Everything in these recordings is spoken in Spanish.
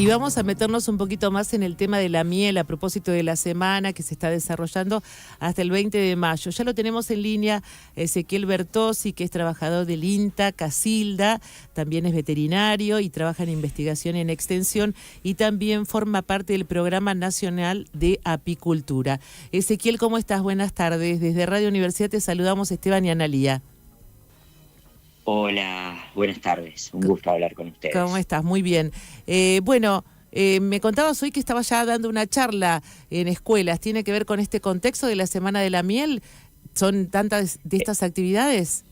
Y vamos a meternos un poquito más en el tema de la miel a propósito de la semana que se está desarrollando hasta el 20 de mayo. Ya lo tenemos en línea Ezequiel Bertozzi, que es trabajador del INTA, Casilda, también es veterinario y trabaja en investigación y en extensión y también forma parte del Programa Nacional de Apicultura. Ezequiel, ¿cómo estás? Buenas tardes. Desde Radio Universidad te saludamos Esteban y Analía. Hola, buenas tardes. Un gusto hablar con ustedes. ¿Cómo estás? Muy bien. Me contabas hoy que estabas ya dando una charla en escuelas. ¿Tiene que ver con este contexto de la Semana de la Miel? ¿Son tantas de estas actividades?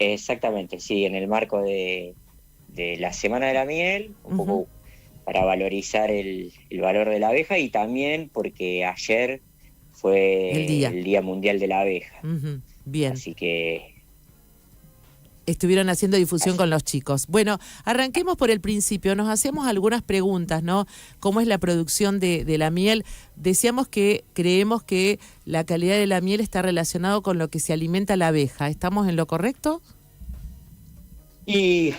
Exactamente, sí, en el marco de la Semana de la Miel, un poco para valorizar el valor de la abeja y también porque ayer fue el Día Mundial de la Abeja. Bien. Así que estuvieron haciendo difusión con los chicos. Bueno, arranquemos por el principio. Nos hacemos algunas preguntas, ¿no? ¿Cómo es la producción de la miel? Decíamos que creemos que la calidad de la miel está relacionado con lo que se alimenta la abeja. ¿Estamos en lo correcto? Y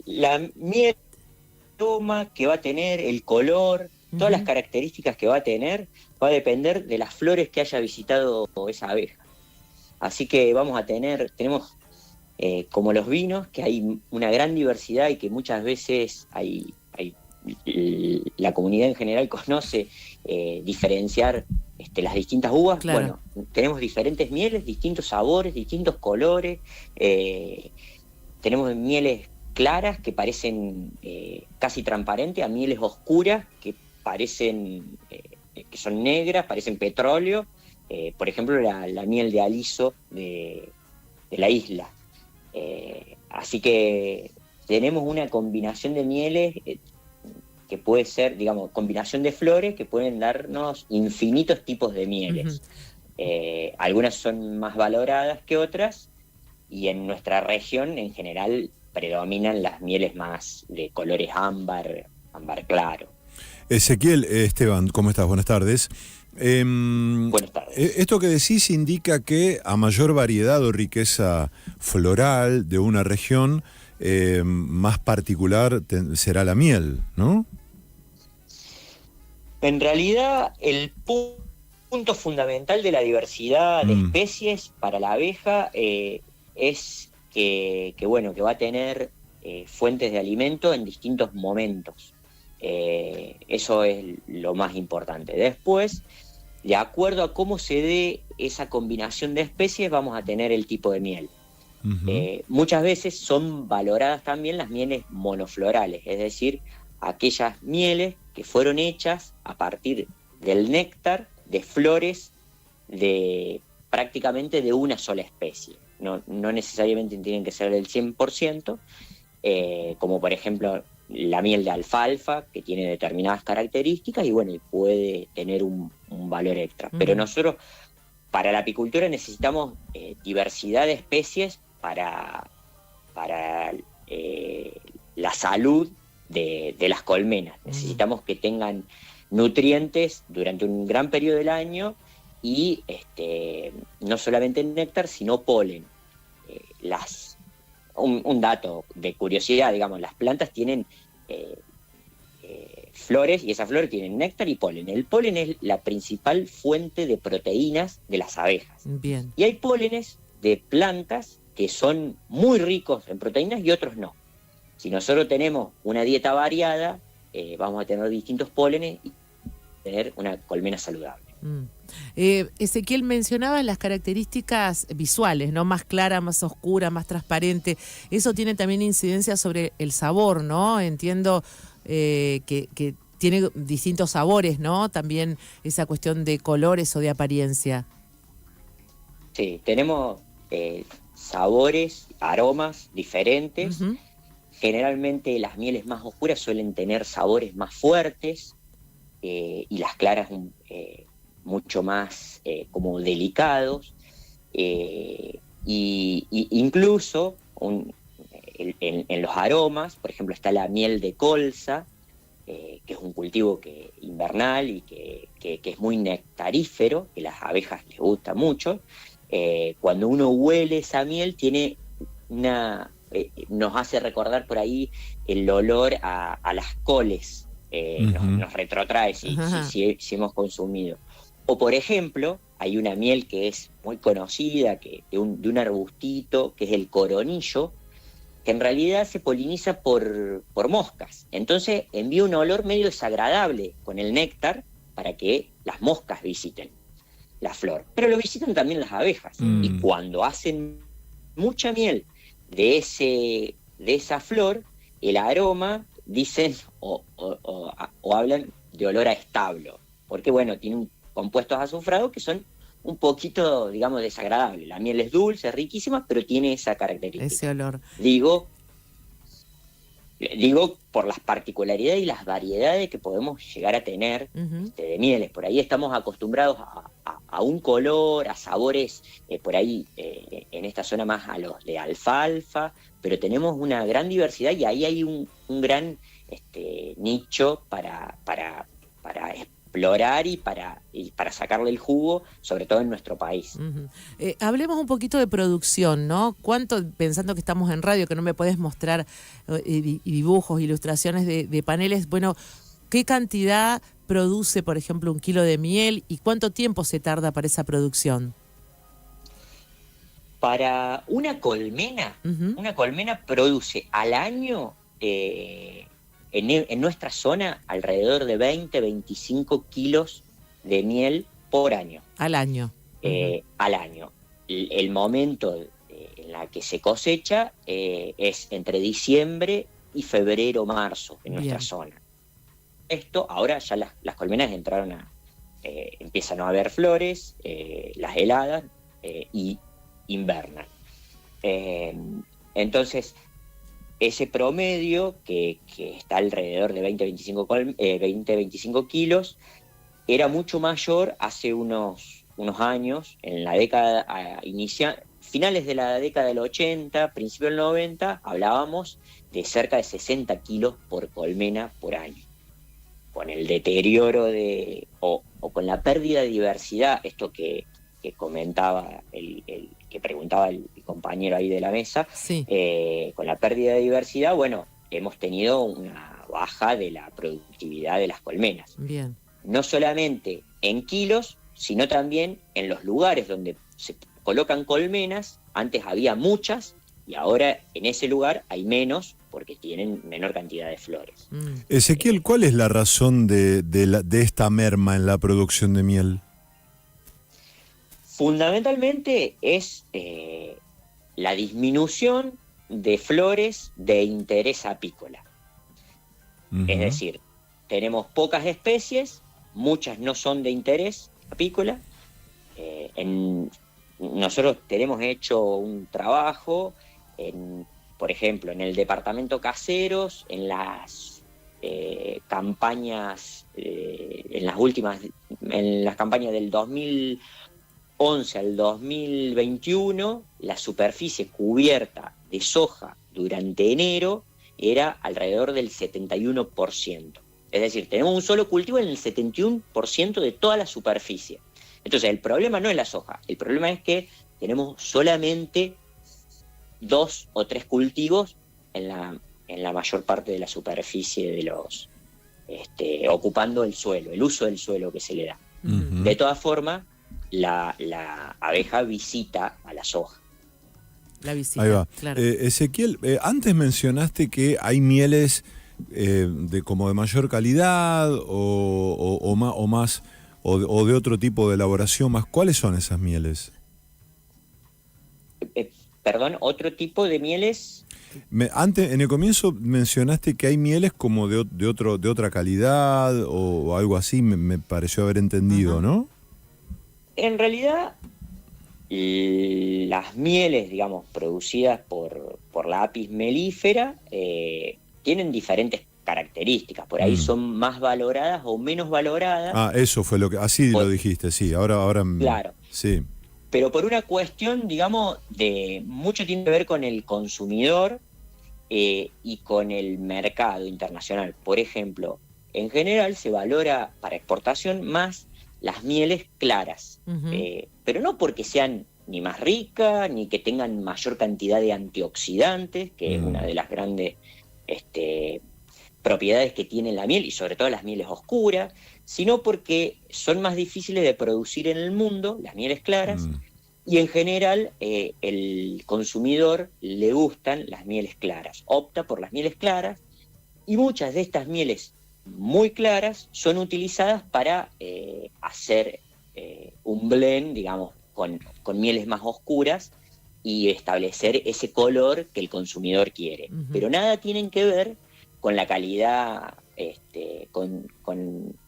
la miel, el aroma que va a tener, el color, todas las características que va a tener, va a depender de las flores que haya visitado esa abeja. Así que tenemos como los vinos, que hay una gran diversidad y que muchas veces la comunidad en general conoce diferenciar las distintas uvas. Claro. Bueno, tenemos diferentes mieles, distintos sabores, distintos colores. Tenemos mieles claras que parecen casi transparentes, a mieles oscuras que parecen que son negras, parecen petróleo. Por ejemplo, la miel de aliso de la isla. Así que tenemos una combinación de mieles que puede ser, digamos, combinación de flores que pueden darnos infinitos tipos de mieles. Algunas son más valoradas que otras y en nuestra región en general predominan las mieles más de colores ámbar claro. Ezequiel, Esteban, ¿cómo estás? Buenas tardes. Buenas tardes. Esto que decís indica que a mayor variedad o riqueza floral de una región, más particular será la miel, ¿no? En realidad, el punto fundamental de la diversidad de especies para la abeja es que va a tener fuentes de alimento en distintos momentos. Eso es lo más importante. Después, de acuerdo a cómo se dé esa combinación de especies, vamos a tener el tipo de miel. Muchas veces son valoradas también las mieles monoflorales, es decir, aquellas mieles que fueron hechas a partir del néctar de flores prácticamente de una sola especie. No necesariamente tienen que ser del 100%, como por ejemplo la miel de alfalfa, que tiene determinadas características y puede tener un valor extra. Pero nosotros, para la apicultura, necesitamos diversidad de especies para la salud de las colmenas. Necesitamos que tengan nutrientes durante un gran periodo del año y no solamente néctar, sino polen. Un dato de curiosidad, digamos, las plantas tienen flores y esas flores tienen néctar y polen. El polen es la principal fuente de proteínas de las abejas. Bien. Y hay pólenes de plantas que son muy ricos en proteínas y otros no. Si nosotros tenemos una dieta variada, vamos a tener distintos pólenes y tener una colmena saludable. Ezequiel, mencionaba las características visuales, ¿no? Más clara, más oscura, más transparente. Eso tiene también incidencia sobre el sabor, ¿no? Entiendo que tiene distintos sabores, ¿no? También esa cuestión de colores o de apariencia. Sí, tenemos sabores, aromas diferentes. Generalmente las mieles más oscuras suelen tener sabores más fuertes y las claras mucho más como delicados, y incluso en los aromas, por ejemplo, está la miel de colza, que es un cultivo invernal y que es muy nectarífero, que a las abejas les gusta mucho. Cuando uno huele esa miel tiene nos hace recordar por ahí el olor a las coles, nos retrotrae si hemos consumido. O por ejemplo, hay una miel que es muy conocida, de un arbustito, que es el coronillo, que en realidad se poliniza por moscas. Entonces envía un olor medio desagradable con el néctar para que las moscas visiten la flor. Pero lo visitan también las abejas. Y cuando hacen mucha miel de esa flor, el aroma, dicen o hablan de olor a establo. Porque bueno, tiene compuestos azufrados que son un poquito, digamos, desagradables. La miel es dulce, es riquísima, pero tiene esa característica. Ese olor. Digo por las particularidades y las variedades que podemos llegar a tener de mieles. Por ahí estamos acostumbrados a un color, a sabores, por ahí en esta zona más a los de alfalfa, pero tenemos una gran diversidad y ahí hay un gran nicho para explorar y para sacarle el jugo, sobre todo en nuestro país. Hablemos un poquito de producción, ¿no? ¿Cuánto, pensando que estamos en radio, que no me podés mostrar dibujos, ilustraciones de paneles, bueno, qué cantidad produce, por ejemplo, 1 kilo de miel y cuánto tiempo se tarda para esa producción? Para una colmena produce al año... En nuestra zona, alrededor de 20-25 kilos de miel por año. Al año. Al año. El momento en la que se cosecha es entre diciembre y febrero, marzo, en nuestra zona. Esto, ahora ya las colmenas entraron empiezan a haber flores, las heladas, y invernan. Entonces, ese promedio, que está alrededor de 20-25 kilos, era mucho mayor hace unos años, en la década inicial, finales de la década del 80, principio del 90, hablábamos de cerca de 60 kilos por colmena por año. Con el deterioro o con la pérdida de diversidad, esto que comentaba que preguntaba el compañero ahí de la mesa, con la pérdida de diversidad, bueno, hemos tenido una baja de la productividad de las colmenas. Bien. No solamente en kilos, sino también en los lugares donde se colocan colmenas. Antes había muchas y ahora en ese lugar hay menos porque tienen menor cantidad de flores. Ezequiel, ¿cuál es la razón de esta merma en la producción de miel? Fundamentalmente es la disminución de flores de interés apícola. Es decir, tenemos pocas especies, muchas no son de interés apícola. Nosotros tenemos hecho un trabajo, por ejemplo, en el departamento Caseros, en las campañas, en las campañas del 2011 al 2021, la superficie cubierta de soja durante enero era alrededor del 71%. Es decir, tenemos un solo cultivo en el 71% de toda la superficie. Entonces, el problema no es la soja, el problema es que tenemos solamente 2 o 3 cultivos en la mayor parte de la superficie de los ocupando el suelo, el uso del suelo que se le da. De todas formas, la abeja visita a la soja. La visita. Ahí va. Claro. Ezequiel, antes mencionaste que hay mieles como de mayor calidad o más o de otro tipo de elaboración más. ¿Cuáles son esas mieles? Perdón, ¿otro tipo de mieles? Antes, en el comienzo mencionaste que hay mieles como de otra calidad o algo así, me pareció haber entendido, ¿no? En realidad, las mieles, digamos, producidas por la apis mellifera, tienen diferentes características. Por ahí son más valoradas o menos valoradas. Ah, eso fue así lo dijiste, sí. Ahora. Claro. Sí. Pero por una cuestión, digamos, mucho tiene que ver con el consumidor y con el mercado internacional. Por ejemplo, en general se valora para exportación más las mieles claras, pero no porque sean ni más rica, ni que tengan mayor cantidad de antioxidantes, que es una de las grandes propiedades que tiene la miel, y sobre todo las mieles oscuras, sino porque son más difíciles de producir en el mundo, las mieles claras, y en general el consumidor le gustan las mieles claras, opta por las mieles claras, y muchas de estas mieles muy claras son utilizadas para hacer un blend, digamos, con mieles más oscuras y establecer ese color que el consumidor quiere. Pero nada tienen que ver con la calidad, con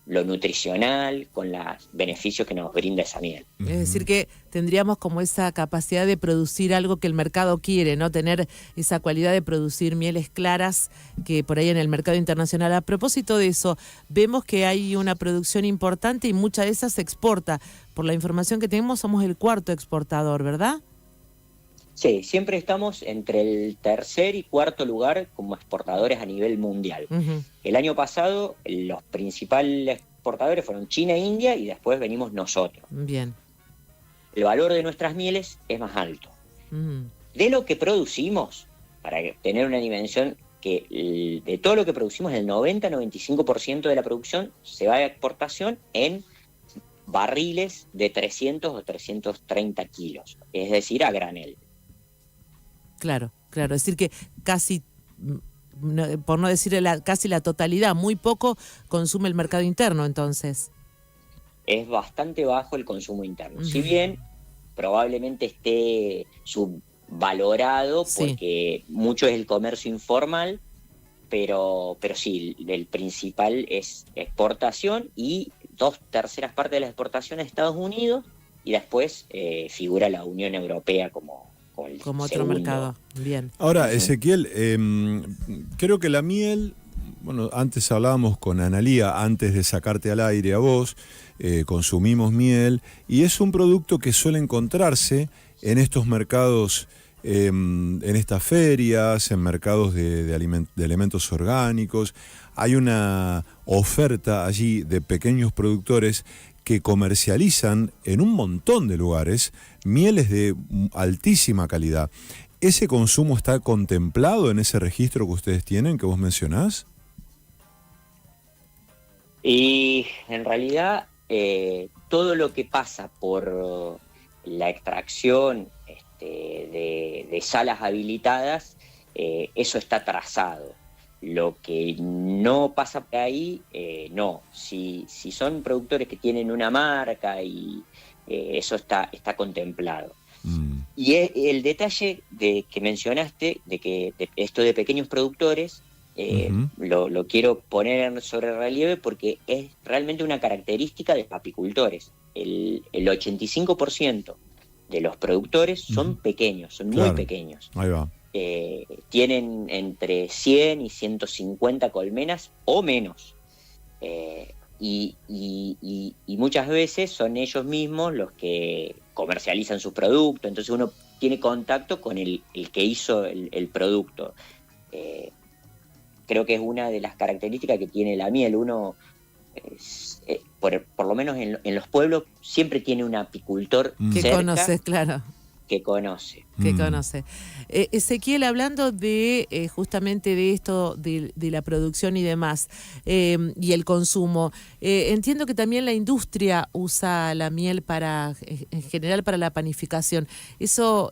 lo nutricional, con los beneficios que nos brinda esa miel. Es decir, que tendríamos como esa capacidad de producir algo que el mercado quiere, ¿no? Tener esa cualidad de producir mieles claras que por ahí en el mercado internacional. A propósito de eso, vemos que hay una producción importante y mucha de esa se exporta. Por la información que tenemos, somos el 4º exportador, ¿verdad? Sí, siempre estamos entre el 3er y 4º lugar como exportadores a nivel mundial. El año pasado los principales exportadores fueron China e India, y después venimos nosotros. Bien. El valor de nuestras mieles es más alto. De lo que producimos, para tener una dimensión, que de todo lo que producimos, el 90-95% de la producción se va a exportación en barriles de 300 o 330 kilos, es decir, a granel. Claro, claro. Es decir que casi, por no decir casi la totalidad, muy poco consume el mercado interno, entonces. Es bastante bajo el consumo interno. Si bien probablemente esté subvalorado, porque mucho es el comercio informal, pero sí, el principal es exportación, y 2/3 partes de la exportación a Estados Unidos, y después figura la Unión Europea como otro mercado. Bien. Ahora, Ezequiel, creo que la miel, bueno, antes hablábamos con Analía, antes de sacarte al aire a vos, consumimos miel, y es un producto que suele encontrarse en estos mercados, en estas ferias, en mercados de elementos orgánicos. Hay una oferta allí de pequeños productores que comercializan en un montón de lugares mieles de altísima calidad. ¿Ese consumo está contemplado en ese registro que ustedes tienen, que vos mencionás? Y en realidad todo lo que pasa por la extracción de salas habilitadas, eso está trazado. Lo que no pasa por ahí, no. Si son productores que tienen una marca, y eso está contemplado. Y el detalle que mencionaste, de esto de pequeños productores, lo quiero poner sobre relieve, porque es realmente una característica de los apicultores. El 85% de los productores son pequeños, son muy pequeños. Ahí va. Tienen entre 100 y 150 colmenas o menos, y muchas veces son ellos mismos los que comercializan sus productos, entonces uno tiene contacto con el que hizo el producto. Creo que es una de las características que tiene la miel. Uno, por lo menos en los pueblos, siempre tiene un apicultor que cerca, conoces, claro. Que conoce. Ezequiel, hablando de justamente de esto, de la producción y demás, y el consumo, entiendo que también la industria usa la miel en general para la panificación. ¿Eso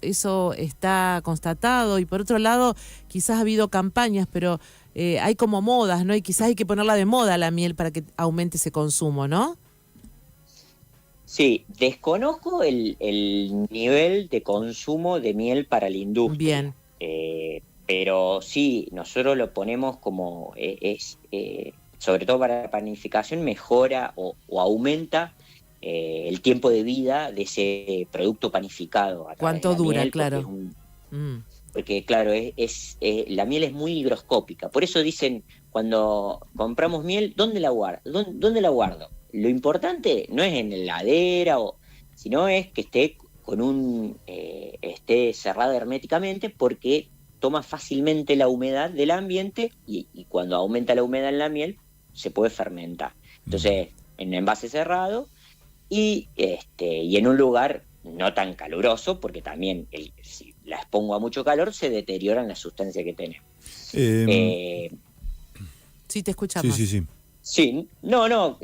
está constatado? Y por otro lado, quizás ha habido campañas, pero hay como modas, ¿no? Y quizás hay que ponerla de moda la miel para que aumente ese consumo, ¿no? Sí, desconozco el nivel de consumo de miel para la industria. Bien. Pero sí, nosotros lo ponemos como, sobre todo para la panificación, mejora o aumenta el tiempo de vida de ese producto panificado. ¿Cuánto dura? Claro. Porque claro, la miel es muy higroscópica. Por eso dicen, cuando compramos miel, ¿dónde la guardo? Lo importante no es en la heladera, sino es que esté esté cerrada herméticamente, porque toma fácilmente la humedad del ambiente, y cuando aumenta la humedad en la miel se puede fermentar. Entonces, en envase cerrado y en un lugar no tan caluroso, porque también si la expongo a mucho calor se deterioran las sustancias que tenemos. Sí, te escuchamos. Sí. Sí, no,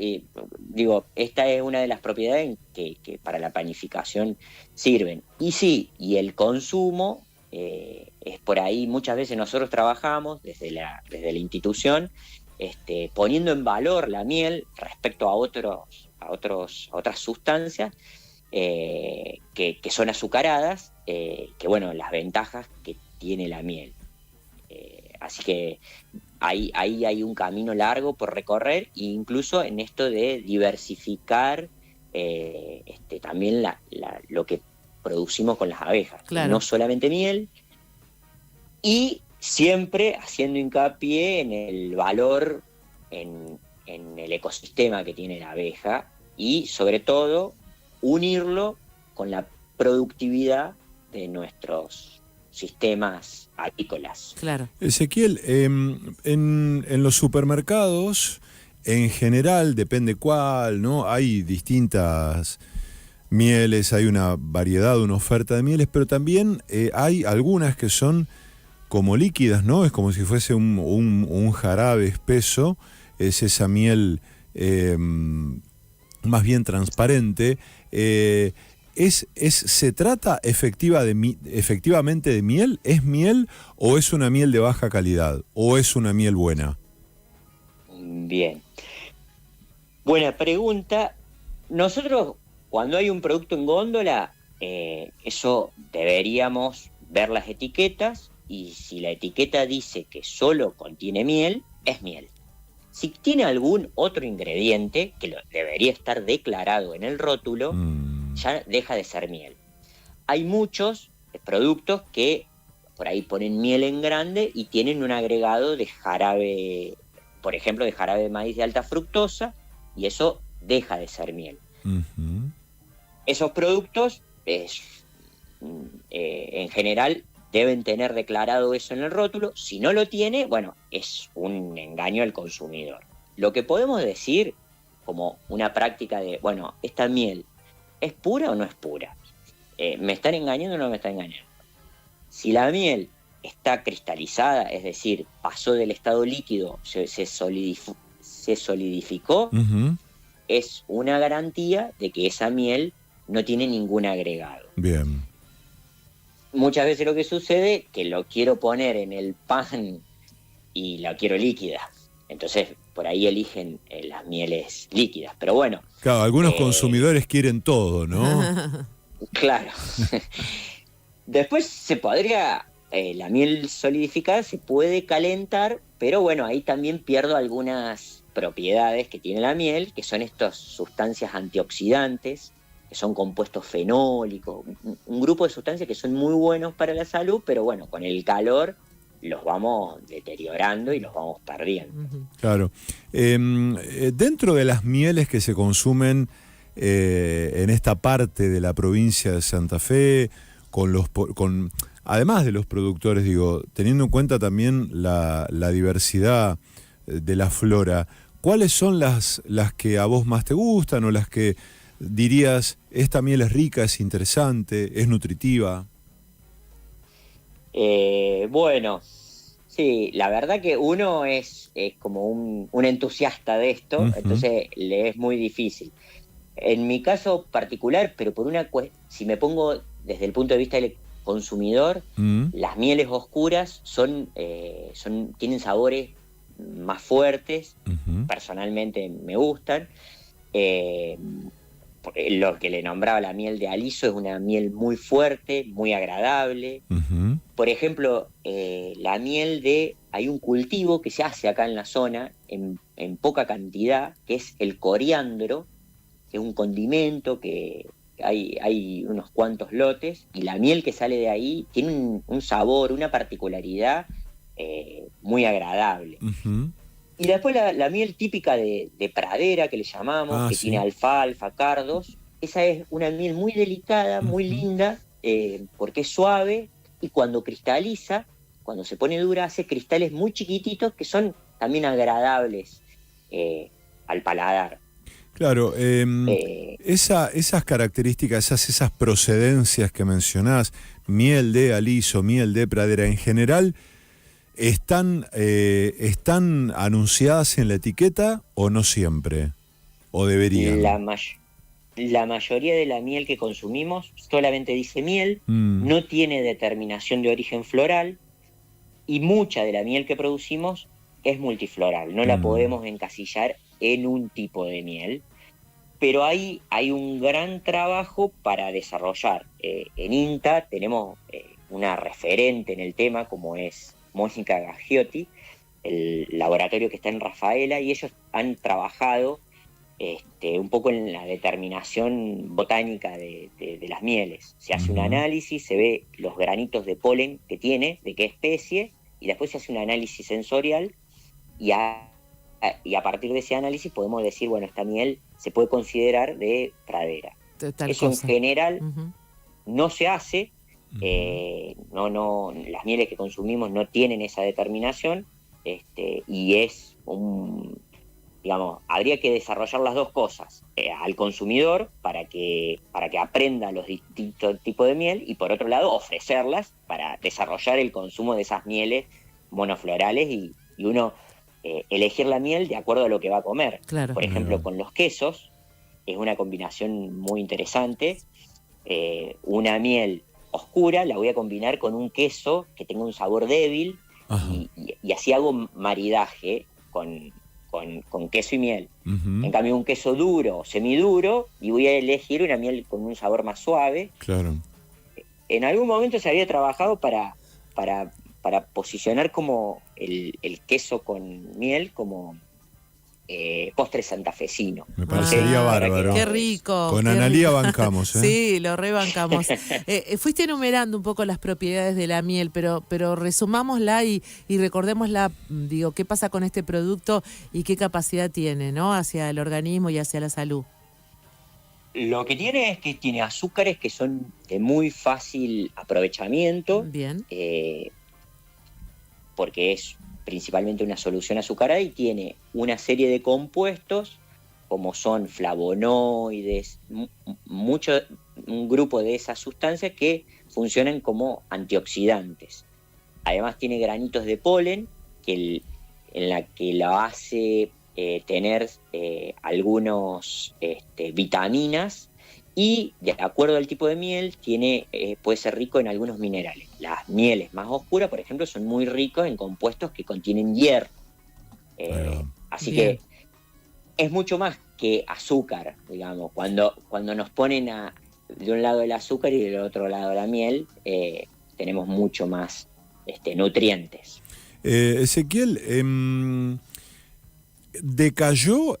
digo, esta es una de las propiedades que para la panificación sirven. Y sí, y el consumo, es por ahí, muchas veces nosotros trabajamos desde la institución, poniendo en valor la miel respecto a otras sustancias que son azucaradas, que bueno, las ventajas que tiene la miel. Así que ahí hay un camino largo por recorrer, e incluso en esto de diversificar también lo que producimos con las abejas. Claro. No solamente miel, y siempre haciendo hincapié en el valor, en el ecosistema que tiene la abeja, y sobre todo unirlo con la productividad de nuestros sistemas agrícolas. Claro. Ezequiel, en los supermercados, en general, depende cuál, ¿no? Hay distintas mieles, hay una variedad, una oferta de mieles, pero también hay algunas que son como líquidas, ¿no? Es como si fuese un jarabe espeso, es esa miel más bien transparente. ¿Se trata efectivamente de miel? ¿Es miel o es una miel de baja calidad? ¿O es una miel buena? Bien. Buena pregunta. Nosotros, cuando hay un producto en góndola, eso deberíamos ver las etiquetas, y si la etiqueta dice que solo contiene miel, es miel. Si tiene algún otro ingrediente, que debería estar declarado en el rótulo, ya deja de ser miel. Hay muchos productos que por ahí ponen miel en grande y tienen un agregado de jarabe, por ejemplo, de jarabe de maíz de alta fructosa, y eso deja de ser miel. Uh-huh. Esos productos, en general, deben tener declarado eso en el rótulo. Si no lo tiene, bueno, es un engaño al consumidor. Lo que podemos decir como una práctica de, bueno, esta miel, ¿es pura o no es pura? ¿Me están engañando o no me están engañando? Si la miel está cristalizada, es decir, pasó del estado líquido, se solidificó, Uh-huh. es una garantía de que esa miel no tiene ningún agregado. Bien. Muchas veces lo que sucede es que lo quiero poner en el pan y la quiero líquida. Entonces, por ahí eligen las mieles líquidas. Pero bueno. Claro, algunos consumidores quieren todo, ¿no? Claro. Después se podría, la miel solidificada se puede calentar, pero bueno, ahí también pierdo algunas propiedades que tiene la miel, que son estas sustancias antioxidantes, que son compuestos fenólicos, un grupo de sustancias que son muy buenos para la salud, pero bueno, con el calor los vamos deteriorando y los vamos perdiendo. Claro. Dentro de las mieles que se consumen en esta parte de la provincia de Santa Fe, además de los productores, digo, teniendo en cuenta también la diversidad de la flora, ¿cuáles son las que a vos más te gustan o las que dirías, esta miel es rica, es interesante, es nutritiva? Bueno, sí, la verdad que uno es como un entusiasta de esto, uh-huh. Entonces le es muy difícil. En mi caso particular, pero si me pongo desde el punto de vista del consumidor, uh-huh. Las mieles oscuras tienen sabores más fuertes, uh-huh. Personalmente me gustan. Lo que le nombraba la miel de aliso es una miel muy fuerte, muy agradable. Uh-huh. Por ejemplo, la miel hay un cultivo que se hace acá en la zona en poca cantidad, que es el coriandro, que es un condimento que hay unos cuantos lotes, y la miel que sale de ahí tiene un sabor, una particularidad muy agradable. Uh-huh. Y después la miel típica de pradera, que le llamamos, que sí. Tiene alfalfa, cardos. Esa es una miel muy delicada, muy uh-huh. Linda, porque es suave, y cuando cristaliza, cuando se pone dura, hace cristales muy chiquititos que son también agradables al paladar. Claro, esas características, esas procedencias que mencionás, miel de aliso, miel de pradera, en general, ¿están anunciadas en la etiqueta o no siempre? ¿O deberían? La mayoría de la miel que consumimos solamente dice miel, no tiene determinación de origen floral, y mucha de la miel que producimos es multifloral, no la podemos encasillar en un tipo de miel, pero hay un gran trabajo para desarrollar. En INTA tenemos una referente en el tema, como es Mónica Gaggiotti, el laboratorio que está en Rafaela, y ellos han trabajado un poco en la determinación botánica de las mieles. Se hace un análisis, se ve los granitos de polen que tiene, de qué especie, y después se hace un análisis sensorial, y a partir de ese análisis podemos decir, bueno, esta miel se puede considerar de pradera. Eso en general no se hace, las mieles que consumimos no tienen esa determinación, y es digamos, habría que desarrollar las dos cosas, al consumidor para que aprenda los distintos tipos de miel, y por otro lado ofrecerlas para desarrollar el consumo de esas mieles monoflorales y uno elegir la miel de acuerdo a lo que va a comer. Claro. Por ejemplo, con los quesos es una combinación muy interesante. Una miel oscura la voy a combinar con un queso que tenga un sabor débil, y así hago maridaje con queso y miel. En cambio, un queso duro o semiduro, y voy a elegir una miel con un sabor más suave. Claro. En algún momento se había trabajado para posicionar como el queso con miel como postre santafesino. Me parecería bárbaro. Qué rico. Con qué Analía rico. bancamos, ¿eh? Sí, lo rebancamos. Fuiste enumerando un poco las propiedades de la miel, pero resumámosla y recordémosla, digo, qué pasa con este producto y qué capacidad tiene, ¿no? Hacia el organismo y hacia la salud. Lo que tiene es que tiene azúcares que son de muy fácil aprovechamiento. Bien. Porque es principalmente una solución azucarada, y tiene una serie de compuestos como son flavonoides, un grupo de esas sustancias que funcionan como antioxidantes. Además tiene granitos de polen en la que lo hace tener algunos vitaminas, y de acuerdo al tipo de miel puede ser rico en algunos minerales. Las mieles más oscuras, por ejemplo, son muy ricos en compuestos que contienen hierro. Así bien. que es mucho más que azúcar, digamos. Cuando nos ponen de un lado el azúcar y del otro lado la miel, tenemos mucho más nutrientes. Ezequiel, disminuyó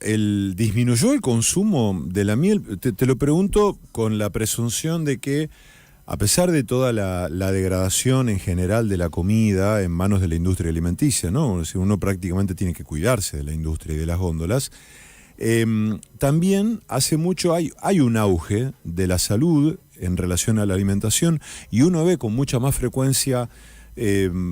el consumo de la miel. Te lo pregunto con la presunción de que, a pesar de toda la degradación en general de la comida en manos de la industria alimenticia, ¿no? Es decir, uno prácticamente tiene que cuidarse de la industria y de las góndolas. También hace mucho hay un auge de la salud en relación a la alimentación, y uno ve con mucha más frecuencia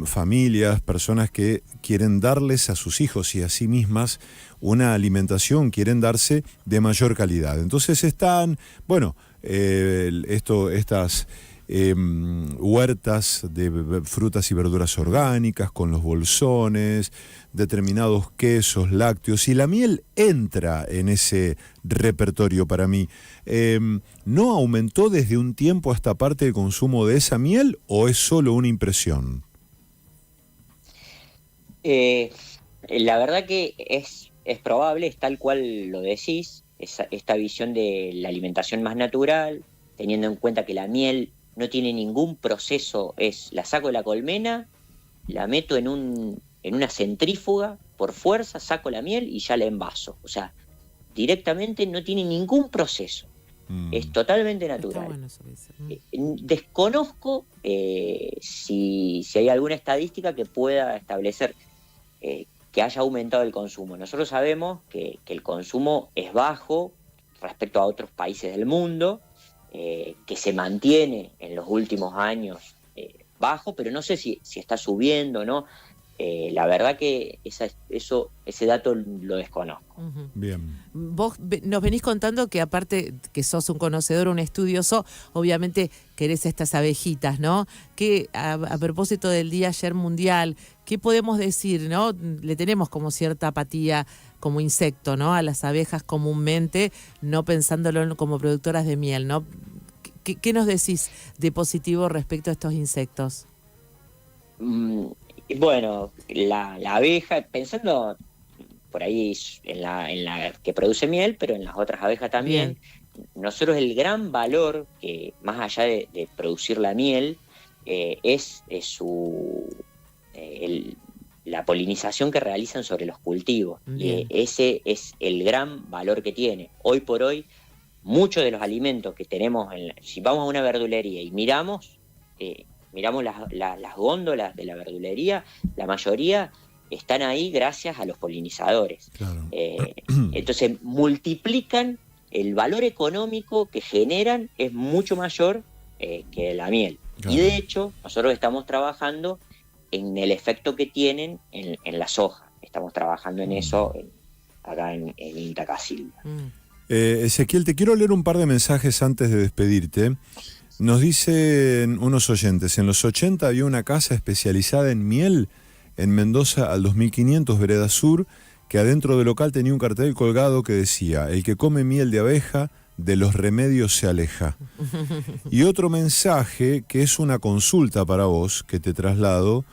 familias, personas que quieren darles a sus hijos y a sí mismas una alimentación, quieren darse de mayor calidad. Entonces están, estas huertas de frutas y verduras orgánicas con los bolsones, determinados quesos, lácteos, y la miel entra en ese repertorio para mí. ¿No aumentó desde un tiempo a esta parte el consumo de esa miel, o es solo una impresión? La verdad que es probable, es tal cual lo decís, esta visión de la alimentación más natural, teniendo en cuenta que la miel no tiene ningún proceso, la saco de la colmena, la meto en una centrífuga, por fuerza saco la miel y ya la envaso. O sea, directamente no tiene ningún proceso. Es totalmente natural. Está bueno eso, Desconozco si hay alguna estadística que pueda establecer que haya aumentado el consumo. Nosotros sabemos que el consumo es bajo respecto a otros países del mundo, que se mantiene en los últimos años bajo, pero no sé si está subiendo o no. La verdad que ese dato lo desconozco. Ujú. Bien. Vos nos venís contando que aparte que sos un conocedor, un estudioso, obviamente querés estas abejitas, ¿no? Que a propósito del Día Ayer Mundial, ¿qué podemos decir, no? Le tenemos como cierta apatía como insecto, ¿no? A las abejas comúnmente, no pensándolo como productoras de miel, ¿no? ¿Qué nos decís de positivo respecto a estos insectos? Bueno, la abeja, pensando por ahí en la que produce miel, pero en las otras abejas también, nosotros el gran valor que más allá de producir la miel es la polinización que realizan sobre los cultivos. Y ese es el gran valor que tiene. Hoy por hoy, muchos de los alimentos que tenemos, si vamos a una verdulería y miramos las góndolas de la verdulería, la mayoría están ahí gracias a los polinizadores. Claro. Entonces multiplican el valor económico que generan, es mucho mayor que la miel. Claro. Y de hecho, nosotros estamos trabajando en el efecto que tienen en la soja. Estamos trabajando en eso acá en INTA Casilda. Ezequiel, te quiero leer un par de mensajes antes de despedirte. Nos dicen unos oyentes, en los 80 había una casa especializada en miel en Mendoza al 2500 Vereda Sur, que adentro del local tenía un cartel colgado que decía: el que come miel de abeja, de los remedios se aleja. Y otro mensaje que es una consulta para vos, que te traslado.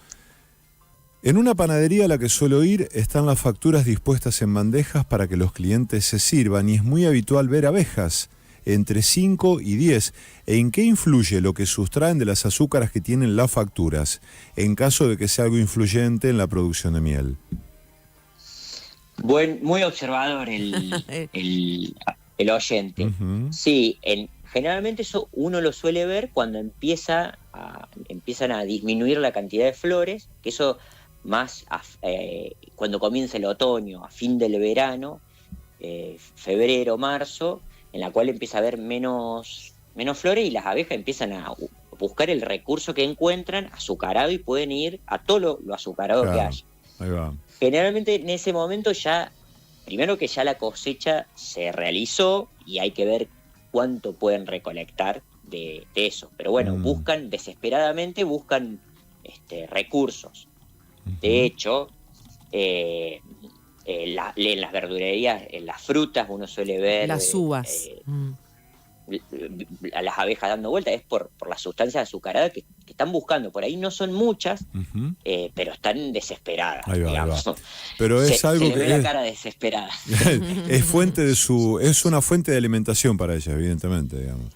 En una panadería a la que suelo ir están las facturas dispuestas en bandejas para que los clientes se sirvan y es muy habitual ver abejas entre 5 y 10. ¿En qué influye lo que sustraen de las azúcares que tienen las facturas, en caso de que sea algo influyente en la producción de miel? Muy observador el oyente. Uh-huh. Sí, generalmente eso uno lo suele ver cuando empiezan a disminuir la cantidad de flores, que eso más cuando comienza el otoño, a fin del verano, febrero, marzo, en la cual empieza a haber menos flores y las abejas empiezan a buscar el recurso que encuentran azucarado y pueden ir a todo lo azucarado que haya. Ahí va. Generalmente en ese momento primero que ya la cosecha se realizó y hay que ver cuánto pueden recolectar de eso. Pero bueno, desesperadamente buscan recursos. Uh-huh. De hecho, en las verdulerías, en las frutas, uno suele ver las uvas. A las abejas dando vueltas, es por las sustancias azucaradas que están buscando. Por ahí no son muchas, Uh-huh. Pero están desesperadas. Ahí va, digamos. ahí va. Pero es algo se le ve que la cara desesperada. es una fuente de alimentación para ella, evidentemente, digamos.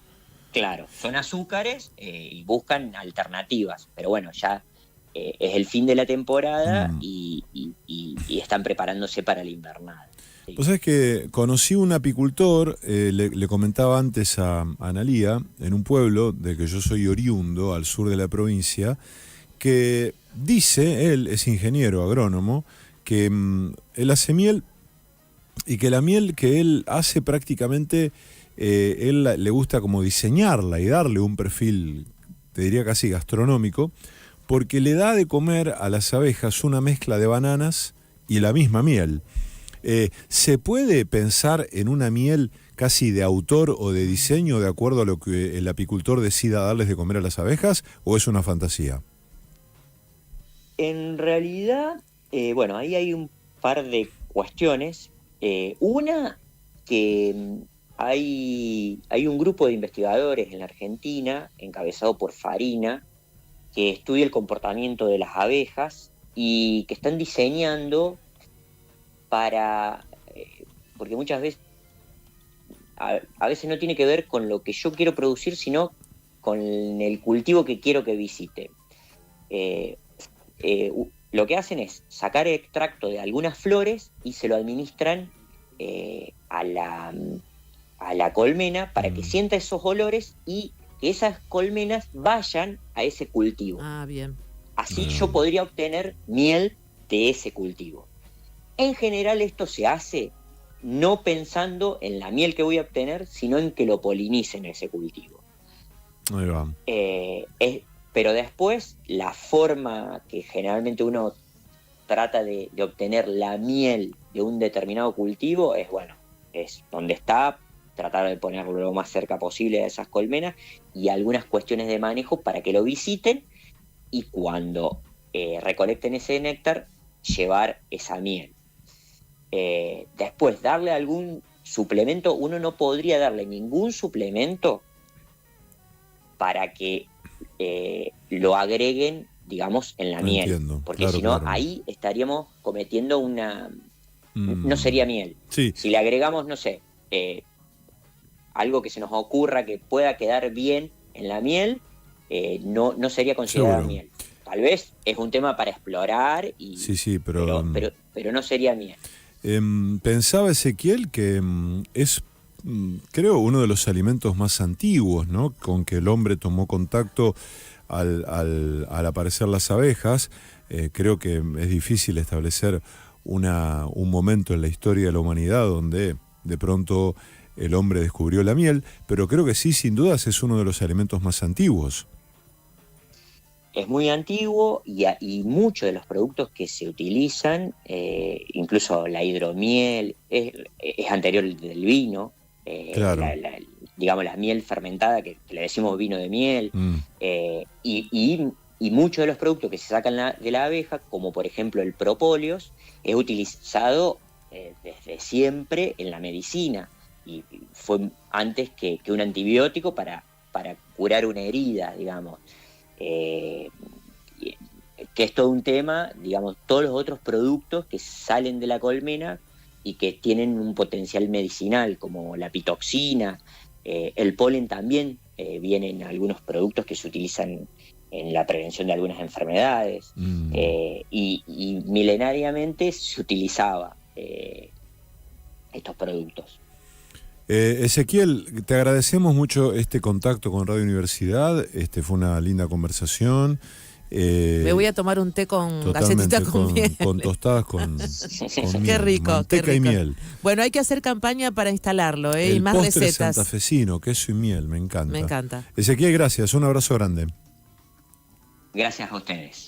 Claro, son azúcares y buscan alternativas, pero bueno, ya es el fin de la temporada y están preparándose para la invernada. Sí. Vos sabés que conocí un apicultor, le comentaba antes a Analía, en un pueblo del que yo soy oriundo, al sur de la provincia, que dice, él es ingeniero agrónomo, que él hace miel y que la miel que él hace prácticamente, él le gusta como diseñarla y darle un perfil, te diría casi gastronómico, porque le da de comer a las abejas una mezcla de bananas y la misma miel. ¿Se puede pensar en una miel casi de autor o de diseño de acuerdo a lo que el apicultor decida darles de comer a las abejas, o es una fantasía? En realidad, bueno, ahí hay un par de cuestiones. Una, que hay un grupo de investigadores en la Argentina, encabezado por Farina, que estudia el comportamiento de las abejas y que están diseñando porque muchas veces, a veces no tiene que ver con lo que yo quiero producir, sino con el cultivo que quiero que visite. Lo que hacen es sacar extracto de algunas flores y se lo administran a la colmena para que sienta esos olores y que esas colmenas vayan a ese cultivo. Ah, bien. Así yo podría obtener miel de ese cultivo. En general esto se hace no pensando en la miel que voy a obtener, sino en que lo polinicen ese cultivo. Ahí va. Pero después, la forma que generalmente uno trata de obtener la miel de un determinado cultivo, es donde está, tratar de ponerlo lo más cerca posible de esas colmenas y algunas cuestiones de manejo para que lo visiten y cuando recolecten ese néctar, llevar esa miel. Después, darle algún suplemento, uno no podría darle ningún suplemento para que lo agreguen, digamos, en la miel. Entiendo, Porque claro, si no, claro. ahí estaríamos cometiendo no sería miel. Sí. Si le agregamos, no sé, algo que se nos ocurra que pueda quedar bien en la miel, no sería considerada Seguro. miel. Tal vez es un tema para explorar, Sí, pero no sería miel. Pensaba Ezequiel que es, creo, uno de los alimentos más antiguos, ¿no? Con que el hombre tomó contacto al aparecer las abejas. Creo que es difícil establecer un momento en la historia de la humanidad donde de pronto el hombre descubrió la miel, pero creo que sí, sin dudas, es uno de los alimentos más antiguos. Es muy antiguo y muchos de los productos que se utilizan, incluso la hidromiel, es anterior del vino. Claro. Digamos, la miel fermentada, que le decimos vino de miel, y muchos de los productos que se sacan de la abeja, como por ejemplo el propóleos, es utilizado desde siempre en la medicina, y fue antes que un antibiótico para curar una herida, digamos. Que es todo un tema, digamos, todos los otros productos que salen de la colmena y que tienen un potencial medicinal, como la pitoxina, el polen también viene en algunos productos que se utilizan en la prevención de algunas enfermedades, y milenariamente se utilizaba estos productos. Ezequiel, te agradecemos mucho este contacto con Radio Universidad. Fue una linda conversación. Me voy a tomar un té con galletita con miel. Con tostadas con Qué miel, rico, manteca qué rico. y miel. Bueno, hay que hacer campaña para instalarlo, y El más postre recetas. santafesino, queso y miel, me encanta. Me encanta. Ezequiel, gracias, un abrazo grande. Gracias a ustedes.